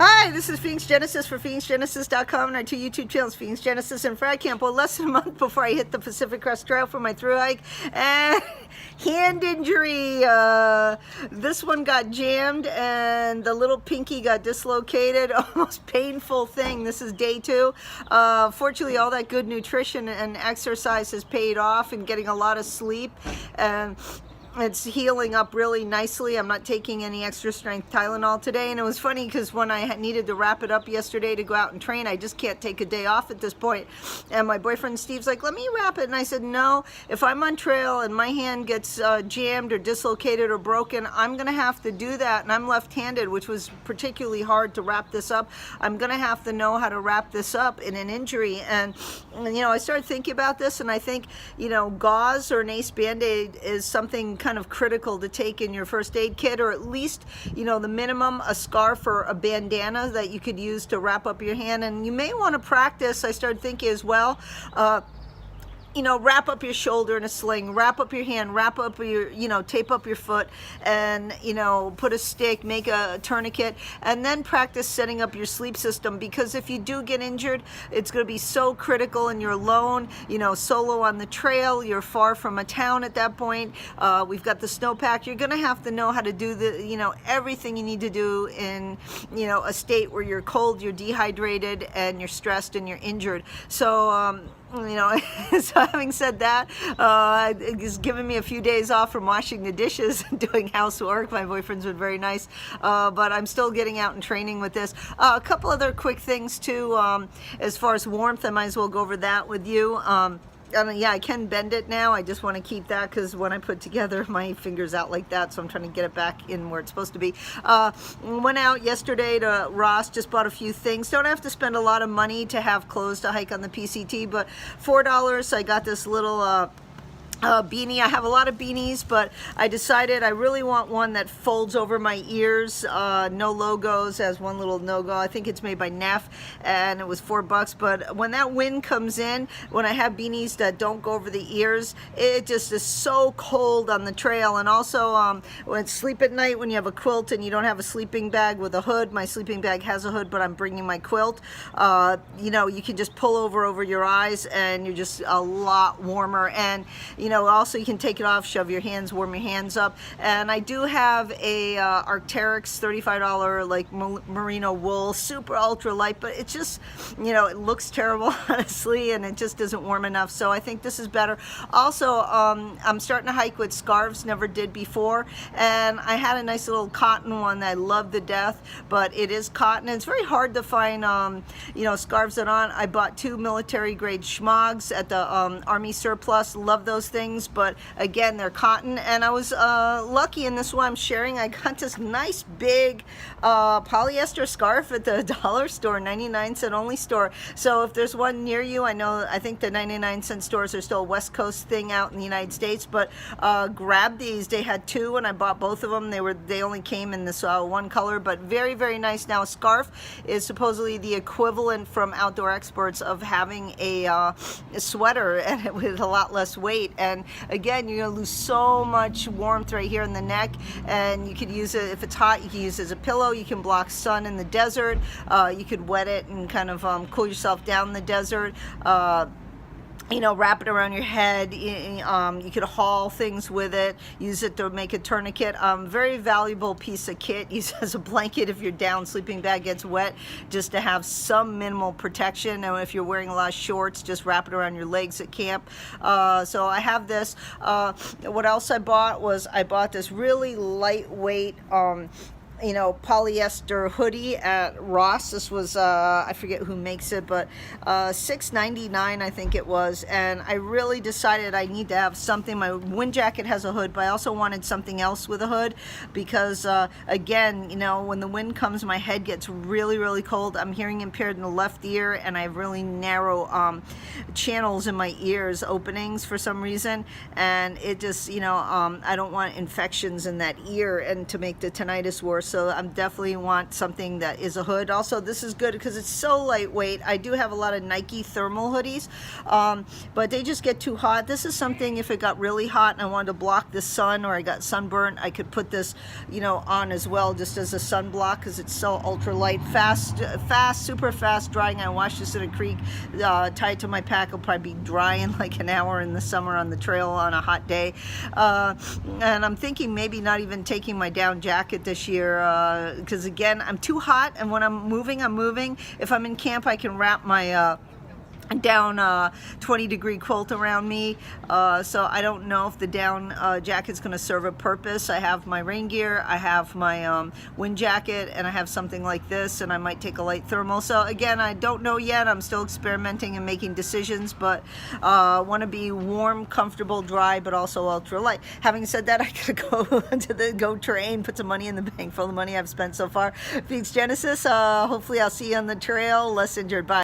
Hi, this is Phoenix Genesis for PhoenixGenesis.com and our two YouTube channels, Phoenix Genesis and Frag Camp. Well, less than a month before I hit the Pacific Crest Trail for my thru-hike, and hand injury. This one got jammed and the little pinky got dislocated. Almost painful thing. This is day 2. Fortunately, all that good nutrition and exercise has paid off and getting a lot of sleep. And it's healing up really nicely. I'm not taking any extra strength Tylenol today. And it was funny because when I needed to wrap it up yesterday to go out and train, I just can't take a day off at this point. And my boyfriend Steve's like, let me wrap it. And I said, no, if I'm on trail and my hand gets jammed or dislocated or broken, I'm going to have to do that. And I'm left-handed, which was particularly hard to wrap this up. I'm going to have to know how to wrap this up in an injury. And you know, I started thinking about this, and I think, you know, gauze or an ace Band-Aid is something kind of critical to take in your first aid kit, or at least, you know, the minimum, a scarf or a bandana that you could use to wrap up your hand. And you may want to practice, I started thinking as well, you know, wrap up your shoulder in a sling, wrap up your hand, wrap up your, you know, tape up your foot, and, you know, put a stick, make a tourniquet, and then practice setting up your sleep system. Because if you do get injured, it's going to be so critical, and you're alone, you know, solo on the trail, you're far from a town at that point. We've got the snowpack. You're going to have to know how to do the, you know, everything you need to do in, you know, a state where you're cold, you're dehydrated, and you're stressed and you're injured. So, you know, so having said that, it's given me a few days off from washing the dishes and doing housework. My boyfriend's been very nice, but I'm still getting out and training with this. A couple other quick things too, as far as warmth, I might as well go over that with you. Yeah, I can bend it now. I just want to keep that because when I put together, my finger's out like that, so I'm trying to get it back in where it's supposed to be. Went out yesterday to Ross, just bought a few things. Don't have to spend a lot of money to have clothes to hike on the PCT, but $4, I got this little beanie. I have a lot of beanies, but I decided I really want one that folds over my ears. No logos, as one little no-go. I think it's made by Neff, and it was $4. But when that wind comes in, when I have beanies that don't go over the ears, it just is so cold on the trail. And also, when sleep at night, when you have a quilt and you don't have a sleeping bag with a hood, my sleeping bag has a hood, but I'm bringing my quilt. You know, you can just pull over your eyes, and you're just a lot warmer. And you know, also you can take it off, shove your hands, warm your hands up. And I do have a Arc'teryx $35 like merino wool, super ultra light, but it's just, you know, it looks terrible honestly, and it just isn't warm enough. So I think this is better. Also, I'm starting to hike with scarves, never did before, and I had a nice little cotton one that I love to death, but it is cotton. It's very hard to find, you know, scarves that on. I bought 2 military grade schmogs at the Army Surplus. Love those things, but again, they're cotton. And I was lucky in this one I'm sharing. I got this nice big polyester scarf at the dollar store, 99-cent only store. So if there's one near you, I think the 99-cent stores are still a West Coast thing out in the United States, but grab these. They had 2 and I bought both of them. They only came in this one color, but very, very nice. Now a scarf is supposedly the equivalent from Outdoor Experts of having a sweater, and with a lot less weight. And again, you're gonna lose so much warmth right here in the neck, and you could use it if it's hot. You can use it as a pillow. You can block sun in the desert. You could wet it and kind of cool yourself down in the desert. You know, wrap it around your head. You could haul things with it, use it to make a tourniquet. Very valuable piece of kit. Use as a blanket if your down sleeping bag gets wet, just to have some minimal protection. And if you're wearing a lot of shorts, just wrap it around your legs at camp. So I have this. What else I bought was I bought this really lightweight you know, polyester hoodie at Ross. This was I forget who makes it, but $6.99 I think it was. And I really decided I need to have something. My wind jacket has a hood, but I also wanted something else with a hood, because again, you know, when the wind comes, my head gets really, really cold. I'm hearing impaired in the left ear, and I have really narrow channels in my ears, openings for some reason, and it just, you know, I don't want infections in that ear and to make the tinnitus worse. so I'm definitely want something that is a hood. Also, this is good because it's so lightweight. I do have a lot of Nike thermal hoodies, but they just get too hot. This is something, if it got really hot and I wanted to block the sun, or I got sunburnt, I could put this, you know, on as well, just as a sunblock, because it's so ultra light, fast, super fast drying. I washed this in a creek, tied to my pack. It'll probably be dry in like an hour in the summer on the trail on a hot day. And I'm thinking maybe not even taking my down jacket this year, because again, I'm too hot, and when I'm moving, if I'm in camp, I can wrap my down 20-degree quilt around me, so I don't know if the down jacket's going to serve a purpose. I have my rain gear, I have my wind jacket, and I have something like this, and I might take a light thermal. So again, I don't know yet. I'm still experimenting and making decisions, but want to be warm, comfortable, dry, but also ultra light. Having said that, I gotta go train, put some money in the bank for all the money I've spent so far. Phoenix Genesis, hopefully I'll see you on the trail. Less injured. Bye.